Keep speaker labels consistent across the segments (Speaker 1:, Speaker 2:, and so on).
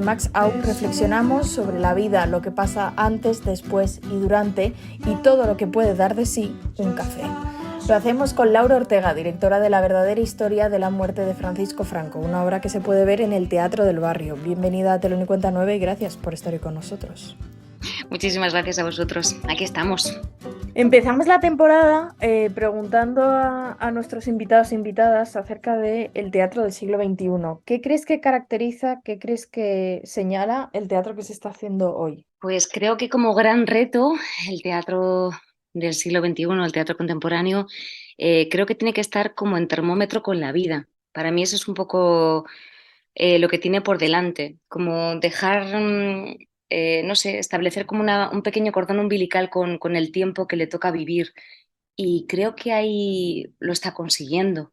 Speaker 1: Max Out reflexionamos sobre la vida, lo que pasa antes, después y durante, y todo lo que puede dar de sí un café. Lo hacemos con Laura Ortega, directora de La verdadera historia de la muerte de Francisco Franco, una obra que se puede ver en el Teatro del Barrio. Bienvenida a Telón y Cuenta 9 y gracias por estar hoy con nosotros.
Speaker 2: Muchísimas gracias a vosotros. Aquí estamos.
Speaker 1: Empezamos la temporada preguntando a nuestros invitados e invitadas acerca del teatro del siglo XXI. ¿Qué crees que caracteriza, qué crees que señala el teatro que se está haciendo hoy?
Speaker 2: Pues creo que como gran reto el teatro del siglo XXI, el teatro contemporáneo, creo que tiene que estar como en termómetro con la vida. Para mí eso es un poco lo que tiene por delante, como dejar, no sé, establecer como un pequeño cordón umbilical con el tiempo que le toca vivir. Y creo que ahí lo está consiguiendo.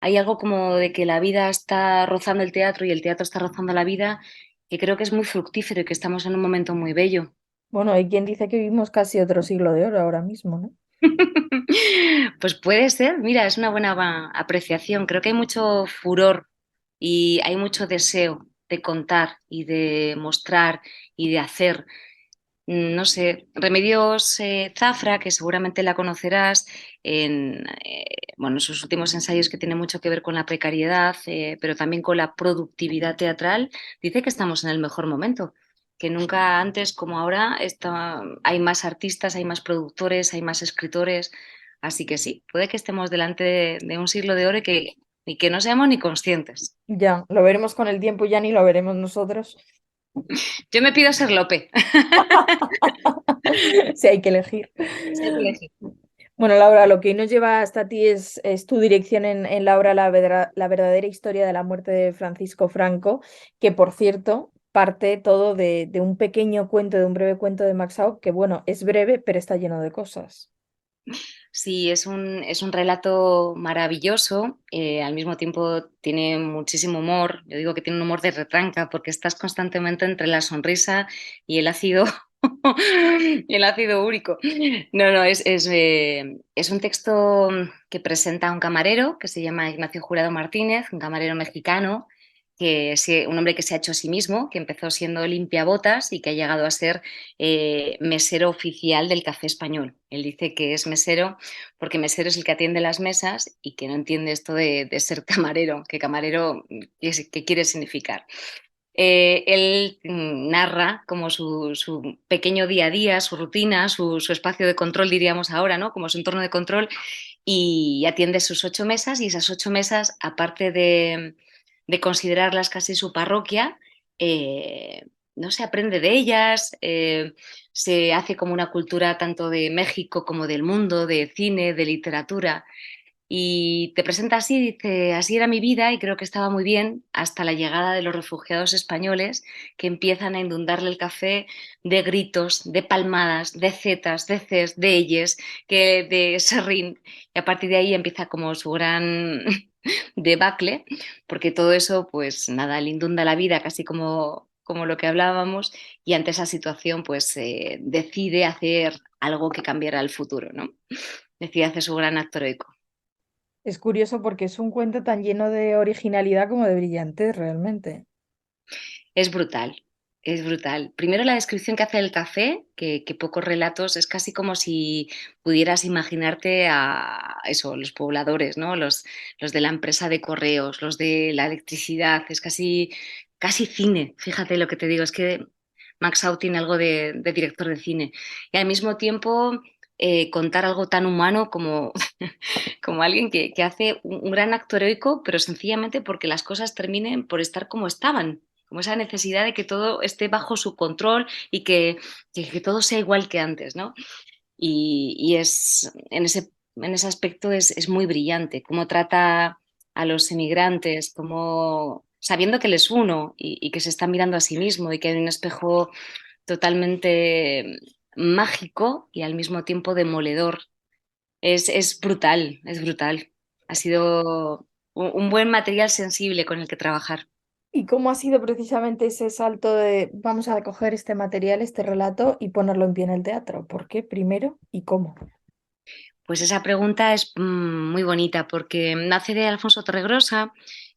Speaker 2: Hay algo como de que la vida está rozando el teatro y el teatro está rozando la vida, que creo que es muy fructífero y que estamos en un momento muy bello.
Speaker 1: Bueno, hay quien dice que vivimos casi otro siglo de oro ahora mismo, ¿no?
Speaker 2: Pues puede ser, mira, es una buena apreciación. Creo que hay mucho furor y hay mucho deseo de contar y de mostrar y de hacer. No sé, Remedios Zafra, que seguramente la conocerás en bueno, sus últimos ensayos que tienen mucho que ver con la precariedad, pero también con la productividad teatral, dice que estamos en el mejor momento, que nunca antes como ahora hay más artistas, hay más productores, hay más escritores, así que sí, puede que estemos delante de un siglo de oro y que no seamos ni conscientes.
Speaker 1: Ya, lo veremos con el tiempo, ya ni lo veremos nosotros.
Speaker 2: Yo me pido ser Lope.
Speaker 1: Si hay que elegir.
Speaker 2: Sí, hay que elegir.
Speaker 1: Bueno, Laura, lo que hoy nos lleva hasta ti es tu dirección en la obra La verdadera historia de la muerte de Francisco Franco, que por cierto parte todo de un pequeño cuento, de un breve cuento de Max Aub, que bueno, es breve, pero está lleno de cosas.
Speaker 2: Sí, es un relato maravilloso, al mismo tiempo tiene muchísimo humor, yo digo que tiene un humor de retranca porque estás constantemente entre la sonrisa y el ácido, y el ácido úrico. No, no, es un texto que presenta a un camarero que se llama Ignacio Jurado Martínez, un camarero mexicano, un hombre que se ha hecho a sí mismo, que empezó siendo limpiabotas y que ha llegado a ser mesero oficial del Café Español. Él dice que es mesero porque mesero es el que atiende las mesas y que no entiende esto de ser camarero, que camarero, ¿qué quiere significar? Él narra como su pequeño día a día, su rutina, su espacio de control, diríamos ahora, ¿no? Como su entorno de control, y atiende sus 8 mesas, y esas 8 mesas, aparte de considerarlas casi su parroquia, no se aprende de ellas, se hace como una cultura tanto de México como del mundo, de cine, de literatura. Y te presenta así, dice, así era mi vida y creo que estaba muy bien hasta la llegada de los refugiados españoles que empiezan a inundarle el café de gritos, de palmadas, de zetas, de ces, de ellos, que de serrín. Y a partir de ahí empieza como su gran debacle, porque todo eso, pues nada, le inunda la vida, casi como lo que hablábamos, y ante esa situación, pues decide hacer algo que cambiara el futuro, ¿no? Decide hacer su gran acto heroico.
Speaker 1: Es curioso porque es un cuento tan lleno de originalidad como de brillantez, realmente.
Speaker 2: Es brutal, es brutal. Primero la descripción que hace del café, que pocos relatos, es casi como si pudieras imaginarte a eso, los pobladores, ¿no? Los de la empresa de correos, los de la electricidad, es casi cine, fíjate lo que te digo, es que Max Out tiene algo de director de cine. Y al mismo tiempo contar algo tan humano como, como alguien que hace un gran acto heroico, pero sencillamente porque las cosas terminen por estar como estaban, como esa necesidad de que todo esté bajo su control y que todo sea igual que antes, ¿no? Y en ese aspecto es muy brillante, cómo trata a los emigrantes, como sabiendo que él es uno y que se está mirando a sí mismo y que hay un espejo totalmente mágico y al mismo tiempo demoledor. Es brutal, es brutal. Ha sido un buen material sensible con el que trabajar.
Speaker 1: ¿Y cómo ha sido precisamente ese salto de vamos a coger este material, este relato y ponerlo en pie en el teatro? ¿Por qué primero y cómo?
Speaker 2: Pues esa pregunta es muy bonita porque nace de Alfonso Torregrosa,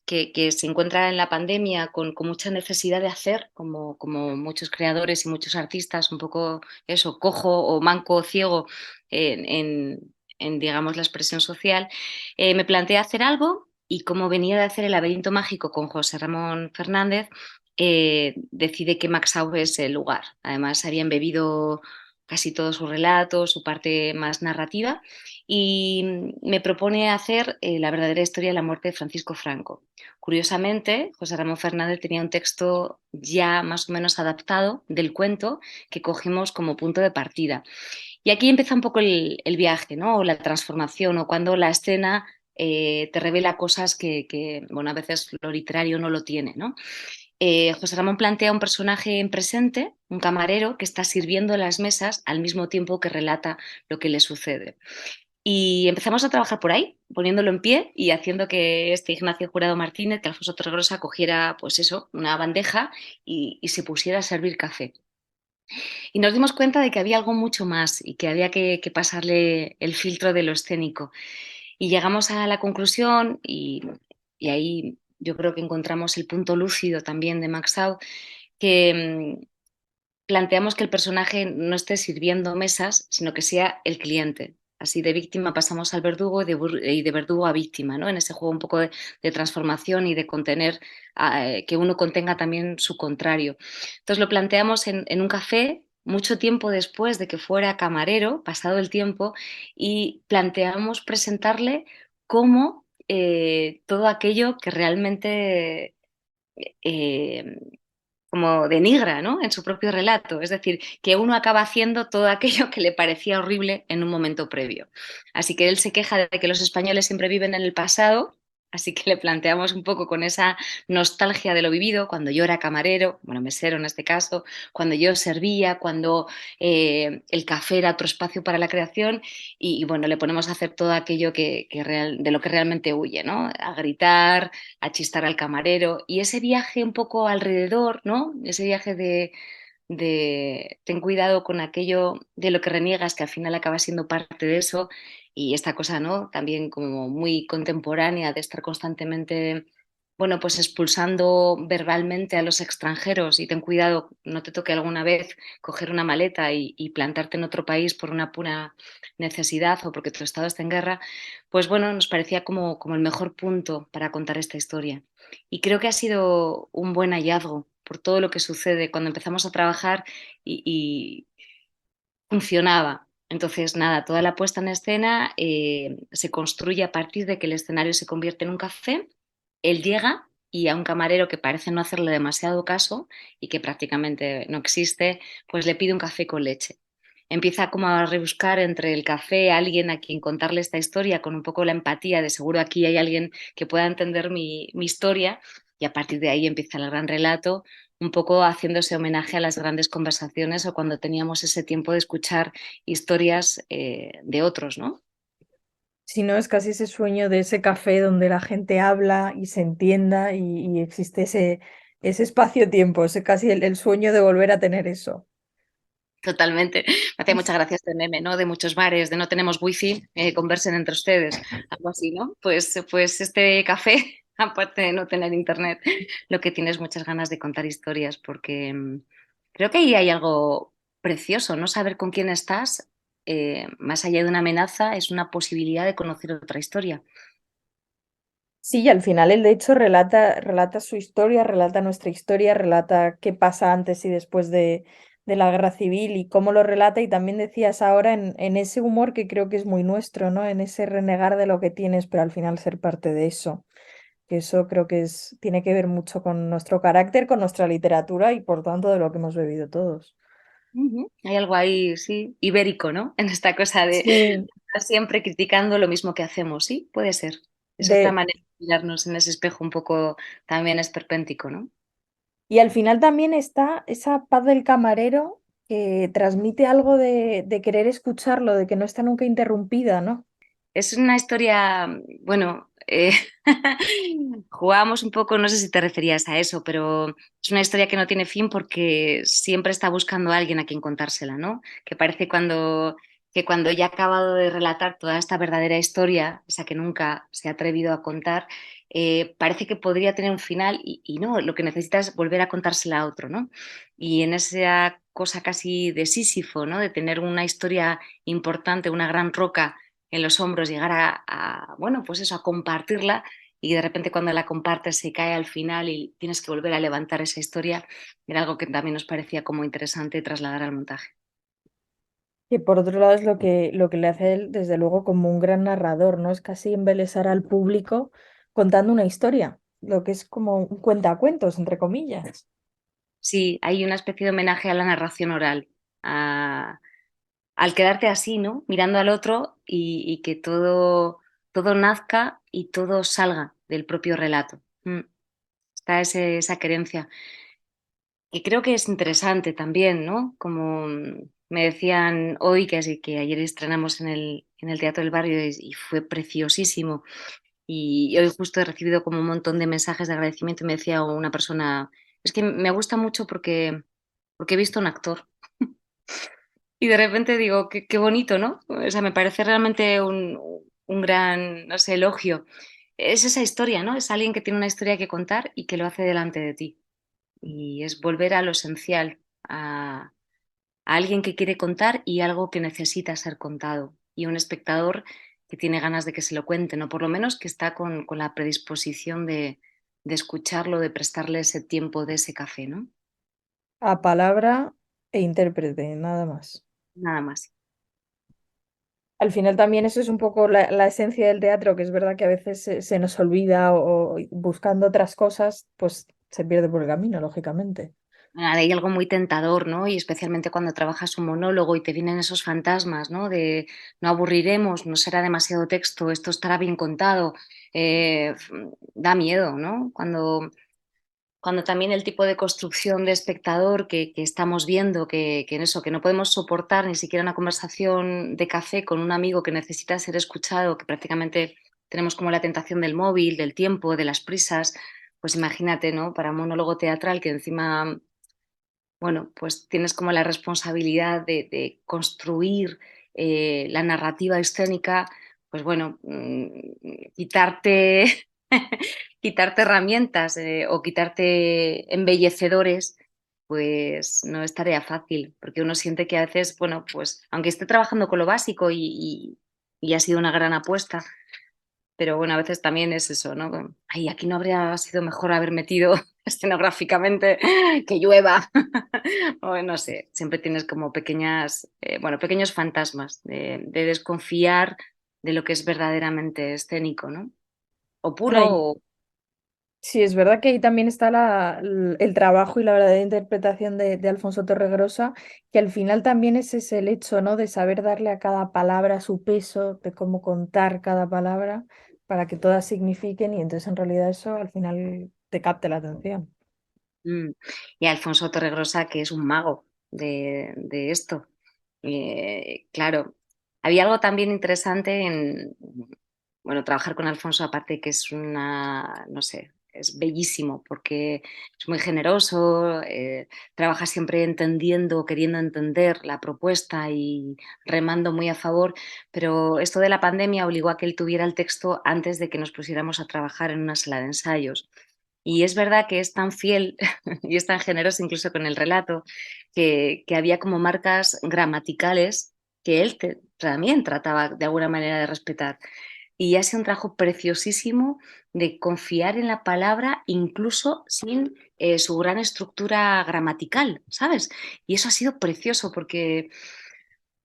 Speaker 2: que se encuentra en la pandemia con mucha necesidad de hacer, como muchos creadores y muchos artistas, un poco eso, cojo o manco o ciego en, digamos, la expresión social, me planteé hacer algo y como venía de hacer El laberinto mágico con José Ramón Fernández, decide que Maxau es el lugar. Además, habían bebido casi todos sus relatos, su parte más narrativa, y me propone hacer la verdadera historia de la muerte de Francisco Franco. Curiosamente, José Ramón Fernández tenía un texto ya más o menos adaptado del cuento que cogimos como punto de partida. Y aquí empieza un poco el viaje, ¿no? O la transformación, o cuando la escena te revela cosas bueno, a veces lo literario no lo tiene, ¿no? José Ramón plantea un personaje en presente, un camarero, que está sirviendo las mesas al mismo tiempo que relata lo que le sucede. Y empezamos a trabajar por ahí, poniéndolo en pie y haciendo que este Ignacio Jurado Martínez, que Alfonso Torregrosa, cogiera, pues eso, una bandeja y se pusiera a servir café. Y nos dimos cuenta de que había algo mucho más y que había que pasarle el filtro de lo escénico. Y llegamos a la conclusión y ahí yo creo que encontramos el punto lúcido también de Max Out, que planteamos que el personaje no esté sirviendo mesas, sino que sea el cliente. Así de víctima pasamos al verdugo y de verdugo a víctima, ¿no? En ese juego un poco de transformación y de contener, que uno contenga también su contrario. Entonces lo planteamos en un café mucho tiempo después de que fuera camarero, pasado el tiempo, y planteamos presentarle como todo aquello que realmente eh, como denigra, ¿no? En su propio relato. Es decir, que uno acaba haciendo todo aquello que le parecía horrible en un momento previo. Así que él se queja de que los españoles siempre viven en el pasado. Así que le planteamos un poco con esa nostalgia de lo vivido, cuando yo era camarero, bueno, mesero en este caso, cuando yo servía, cuando el café era otro espacio para la creación bueno, le ponemos a hacer todo aquello de lo que realmente huye, ¿no? A gritar, a chistar al camarero y ese viaje un poco alrededor, ¿no? Ese viaje de ten cuidado con aquello de lo que reniegas, que al final acaba siendo parte de eso, y esta cosa, ¿no? También como muy contemporánea de estar constantemente, bueno, pues expulsando verbalmente a los extranjeros y ten cuidado, no te toque alguna vez coger una maleta y plantarte en otro país por una pura necesidad o porque tu estado está en guerra, pues bueno, nos parecía como el mejor punto para contar esta historia. Y creo que ha sido un buen hallazgo por todo lo que sucede cuando empezamos a trabajar y funcionaba. Entonces, nada, toda la puesta en escena se construye a partir de que el escenario se convierte en un café, él llega y a un camarero que parece no hacerle demasiado caso y que prácticamente no existe, pues le pide un café con leche. Empieza como a rebuscar entre el café a alguien a quien contarle esta historia con un poco la empatía de seguro aquí hay alguien que pueda entender mi historia y a partir de ahí empieza el gran relato un poco haciéndose homenaje a las grandes conversaciones o cuando teníamos ese tiempo de escuchar historias de otros, ¿no?
Speaker 1: Si no, es casi ese sueño de ese café donde la gente habla y se entienda y existe ese espacio-tiempo, ese casi el sueño de volver a tener eso.
Speaker 2: Totalmente. Me hacía muchas gracias este meme, ¿no? De muchos bares, de no tenemos wifi, conversen entre ustedes, algo así, ¿no? Pues este café, aparte de no tener internet, lo que tiene es muchas ganas de contar historias, porque creo que ahí hay algo precioso, ¿no? Saber con quién estás, más allá de una amenaza, es una posibilidad de conocer otra historia.
Speaker 1: Sí, y al final él de hecho relata su historia, relata nuestra historia, relata qué pasa antes y después de la guerra civil y cómo lo relata. Y también decías ahora en ese humor que creo que es muy nuestro, ¿no? En ese renegar de lo que tienes, pero al final ser parte de eso. Que eso creo que tiene que ver mucho con nuestro carácter, con nuestra literatura y por tanto de lo que hemos bebido todos.
Speaker 2: Ujú. Hay algo ahí, sí, ibérico, ¿no? En esta cosa de
Speaker 1: Sí,
Speaker 2: estar siempre criticando lo mismo que hacemos, sí, puede ser. Es otra
Speaker 1: de,
Speaker 2: manera de mirarnos en ese espejo un poco también esperpéntico, ¿no?
Speaker 1: y al final también está esa paz del camarero que transmite algo de querer escucharlo, de que no está nunca interrumpida, ¿no?
Speaker 2: Es una historia, bueno, jugábamos un poco, no sé si te referías a eso, pero es una historia que no tiene fin porque siempre está buscando a alguien a quien contársela, ¿no? Que parece que cuando ya ha acabado de relatar toda esta verdadera historia, esa que nunca se ha atrevido a contar, parece que podría tener un final y no, lo que necesita es volver a contársela a otro, ¿no? Y en esa cosa casi de Sísifo, ¿no? De tener una historia importante, una gran roca en los hombros, llegar bueno, pues eso, a compartirla y de repente cuando la compartes se cae al final y tienes que volver a levantar esa historia, era algo que también nos parecía como interesante trasladar al montaje.
Speaker 1: Y por otro lado es lo que le hace él, desde luego, como un gran narrador, ¿no? Es casi embelesar al público contando una historia, lo que es como un cuentacuentos, entre comillas.
Speaker 2: Sí, hay una especie de homenaje a la narración oral, al quedarte así, ¿no? Mirando al otro y que todo nazca y todo salga del propio relato. Está esa querencia, que creo que es interesante también, ¿no? Como me decían hoy, que ayer estrenamos en el Teatro del Barrio y fue preciosísimo. Y hoy justo he recibido como un montón de mensajes de agradecimiento y me decía una persona, es que me gusta mucho porque he visto un actor. Y de repente digo, qué bonito, ¿no? O sea, me parece realmente un gran, no sé, elogio. Es esa historia, ¿no? Es alguien que tiene una historia que contar y que lo hace delante de ti. Y es volver a lo esencial, a alguien que quiere contar y algo que necesita ser contado. Y un espectador que tiene ganas de que se lo cuenten, o por lo menos que está con la predisposición de escucharlo, de prestarle ese tiempo de ese café, ¿no?
Speaker 1: A palabra e intérprete, nada más.
Speaker 2: Nada más.
Speaker 1: Al final también eso es un poco la esencia del teatro, que es verdad que a veces se nos olvida o buscando otras cosas, pues se pierde por el camino, lógicamente.
Speaker 2: Hay algo muy tentador, ¿no? Y especialmente cuando trabajas un monólogo y te vienen esos fantasmas, ¿no? De no aburriremos, no será demasiado texto, esto estará bien contado. Eh, Da miedo, ¿no? Cuando también el tipo de construcción de espectador que estamos viendo, que en eso, que no podemos soportar ni siquiera una conversación de café con un amigo que necesita ser escuchado, que prácticamente tenemos como la tentación del móvil, del tiempo, de las prisas, pues imagínate, ¿no? Para un monólogo teatral que encima, bueno, pues tienes como la responsabilidad de construir la narrativa escénica, pues bueno, quitarte, quitarte herramientas o quitarte embellecedores, pues no es tarea fácil, porque uno siente que a veces, bueno, pues aunque esté trabajando con lo básico y ha sido una gran apuesta, pero bueno, a veces también es eso, ¿no? Ay, aquí no habría sido mejor haber metido escenográficamente que llueva. O no sé, siempre tienes como bueno, pequeños fantasmas de desconfiar de lo que es verdaderamente escénico, ¿no? O
Speaker 1: Bueno,
Speaker 2: puro o...
Speaker 1: sí, es verdad que ahí también está el trabajo y la verdadera interpretación de Alfonso Torregrosa, que al final también ese es el hecho, ¿no? De saber darle a cada palabra su peso, de cómo contar cada palabra para que todas signifiquen y entonces en realidad eso al final te capte la atención.
Speaker 2: Mm. Y Alfonso Torregrosa, que es un mago de esto. Claro, había algo también interesante en, bueno, trabajar con Alfonso, aparte que es no sé, es bellísimo porque es muy generoso, trabaja siempre entendiendo, queriendo entender la propuesta y remando muy a favor, pero esto de la pandemia obligó a que él tuviera el texto antes de que nos pusiéramos a trabajar en una sala de ensayos. Y es verdad que es tan fiel y es tan generoso incluso con el relato que había como marcas gramaticales que él también trataba de alguna manera de respetar. Y ha sido un trabajo preciosísimo de confiar en la palabra incluso sin su gran estructura gramatical, ¿sabes? Y eso ha sido precioso porque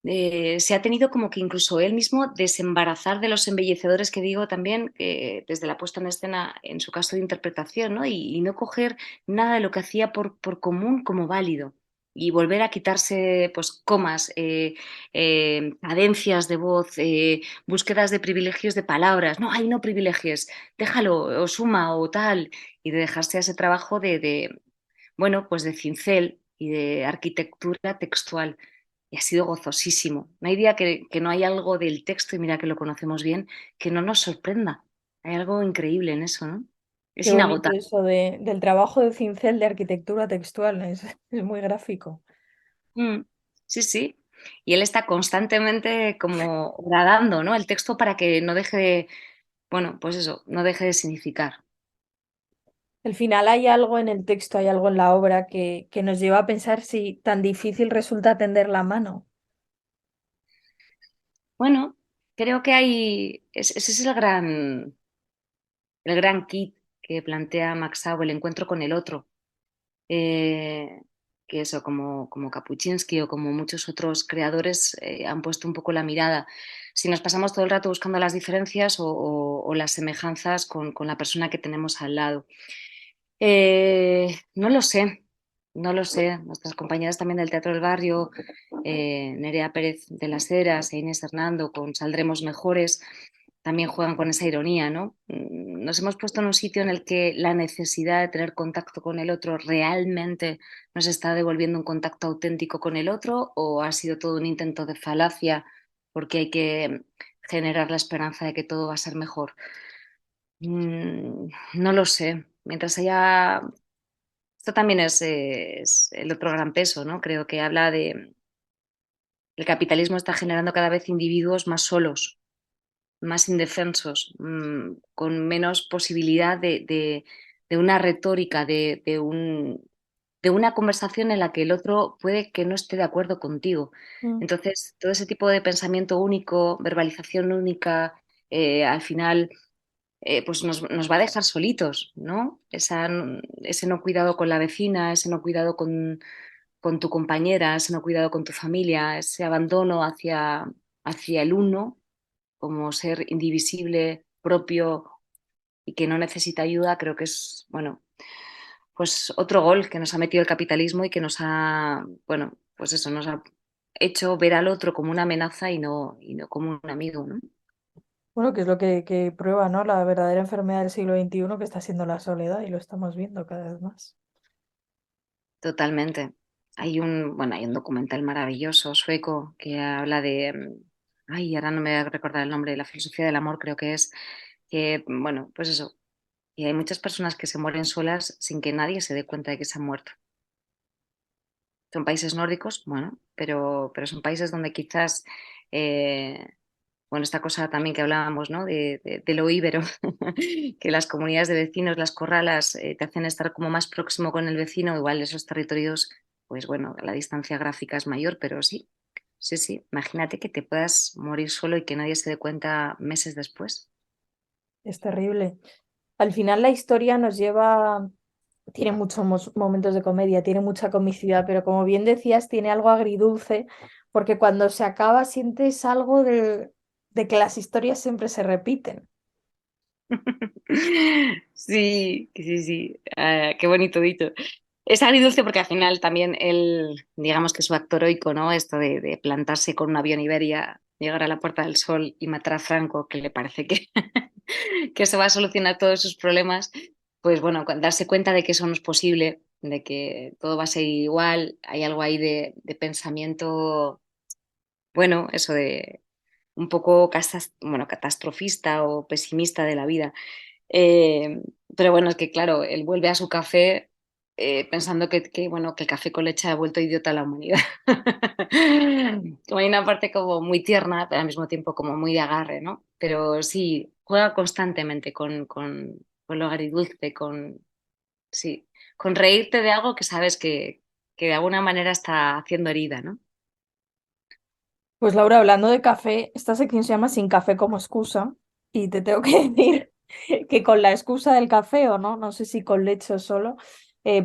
Speaker 2: se ha tenido como que incluso él mismo desembarazar de los embellecedores que digo también, desde la puesta en escena, en su caso de interpretación, ¿no? Y no coger nada de lo que hacía por común como válido. Y volver a quitarse pues comas, cadencias de voz, búsquedas de privilegios de palabras. No, hay no privilegios, déjalo, o suma, o tal. Y de dejarse a ese trabajo bueno, pues de cincel y de arquitectura textual y ha sido gozosísimo. No hay día que no hay algo del texto, y mira que lo conocemos bien, que no nos sorprenda. Hay algo increíble en eso, ¿no? Es
Speaker 1: Qué bonito
Speaker 2: inagotable.
Speaker 1: eso del trabajo de cincel de arquitectura textual, es muy gráfico.
Speaker 2: Mm, sí, sí. Y él está constantemente como gradando, ¿no? El texto para que no deje. bueno, pues eso, no deje de significar.
Speaker 1: Al final hay algo en el texto, hay algo en la obra que nos lleva a pensar si tan difícil resulta tender la mano.
Speaker 2: Bueno, creo que ese es el gran kit que plantea Max Sau, el encuentro con el otro. Eh, que eso, como Kapuscinski o como muchos otros creadores han puesto un poco la mirada. Si nos pasamos todo el rato buscando las diferencias o las semejanzas con la persona que tenemos al lado. No lo sé, no lo sé. Nuestras compañeras también del Teatro del Barrio, Nerea Pérez de las Heras e Inés Hernando con Saldremos Mejores, también juegan con esa ironía, ¿no? Nos hemos puesto en un sitio en el que la necesidad de tener contacto con el otro realmente nos está devolviendo un contacto auténtico con el otro, o ha sido todo un intento de falacia porque hay que generar la esperanza de que todo va a ser mejor. No lo sé. Mientras haya... Esto también es el otro gran peso, ¿no? Creo que habla de... El capitalismo está generando cada vez individuos más solos, más indefensos, con menos posibilidad de una retórica, de una conversación en la que el otro puede que no esté de acuerdo contigo.
Speaker 1: Mm.
Speaker 2: Entonces, todo ese tipo de pensamiento único, verbalización única, al final, pues nos va a dejar solitos, ¿no? Ese no cuidado con la vecina, ese no cuidado con tu compañera, ese no cuidado con tu familia, ese abandono hacia el uno como ser indivisible, propio y que no necesita ayuda, creo que es, bueno, pues otro gol que nos ha metido el capitalismo y que nos ha, bueno, pues eso, nos ha hecho ver al otro como una amenaza y no como un amigo, ¿no?
Speaker 1: Bueno, que es lo que prueba, ¿no? La verdadera enfermedad del siglo XXI que está siendo la soledad y lo estamos viendo cada vez más.
Speaker 2: Totalmente. Hay un documental maravilloso sueco que habla de, ay, ahora no me voy a recordar el nombre, de la filosofía del amor, creo que es, que, bueno, pues eso, y hay muchas personas que se mueren solas sin que nadie se dé cuenta de que se han muerto. Son países nórdicos, bueno, pero son países donde quizás, eh, bueno, esta cosa también que hablábamos, ¿no? De lo íbero, que las comunidades de vecinos, las corralas, te hacen estar como más próximo con el vecino, igual esos territorios, pues bueno, la distancia gráfica es mayor, pero sí, sí, sí. Imagínate que te puedas morir solo y que nadie se dé cuenta meses después.
Speaker 1: Es terrible. Al final la historia nos lleva, tiene muchos momentos de comedia, tiene mucha comicidad, pero como bien decías, tiene algo agridulce, porque cuando se acaba sientes algo de que las historias siempre se repiten.
Speaker 2: Sí, sí, sí. Ah, qué bonito dicho. Es agridulce porque al final también él, digamos que su acto heroico, ¿no? Esto de plantarse con un avión Iberia, llegar a la Puerta del Sol y matar a Franco, que le parece que, que eso va a solucionar todos sus problemas, pues bueno, darse cuenta de que eso no es posible, de que todo va a ser igual, hay algo ahí de pensamiento, bueno, eso de un poco bueno, catastrofista o pesimista de la vida. Eh, pero bueno, es que claro, él vuelve a su café pensando bueno, que el café con leche ha vuelto idiota a la humanidad. Como hay una parte como muy tierna, pero al mismo tiempo como muy de agarre, ¿no? Pero sí, juega constantemente con lo agridulce, sí, con reírte de algo que sabes que de alguna manera está haciendo herida, ¿no?
Speaker 1: Pues Laura, hablando de café, esta sección se llama Sin café como excusa y te tengo que decir que con la excusa del café o no, no sé si con leche o solo,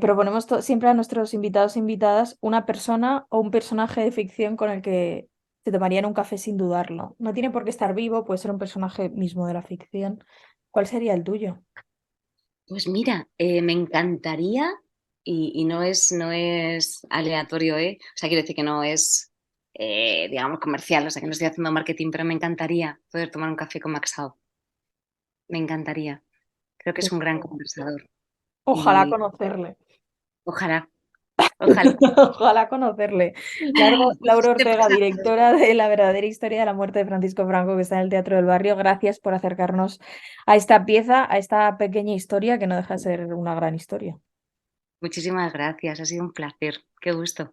Speaker 1: proponemos siempre a nuestros invitados e invitadas una persona o un personaje de ficción con el que se tomarían un café sin dudarlo. No tiene por qué estar vivo, puede ser un personaje mismo de la ficción. ¿Cuál sería el tuyo?
Speaker 2: Pues mira, me encantaría, y no es aleatorio, ¿eh? O sea, quiero decir que no es, digamos, comercial, o sea, que no estoy haciendo marketing, pero me encantaría poder tomar un café con Maxao. Me encantaría. Creo que es
Speaker 1: Pues,
Speaker 2: un gran conversador.
Speaker 1: ojalá
Speaker 2: Y
Speaker 1: conocerle.
Speaker 2: ojalá, ojalá.
Speaker 1: Ojalá conocerle.
Speaker 2: Pues,
Speaker 1: Laura
Speaker 2: ¿qué
Speaker 1: Ortega,
Speaker 2: pasa?
Speaker 1: directora de La verdadera historia de la muerte de Francisco Franco, que está en el Teatro del Barrio. Gracias por acercarnos a esta pieza, a esta pequeña historia que no deja de ser una gran historia.
Speaker 2: Muchísimas gracias, ha sido un placer. Qué gusto.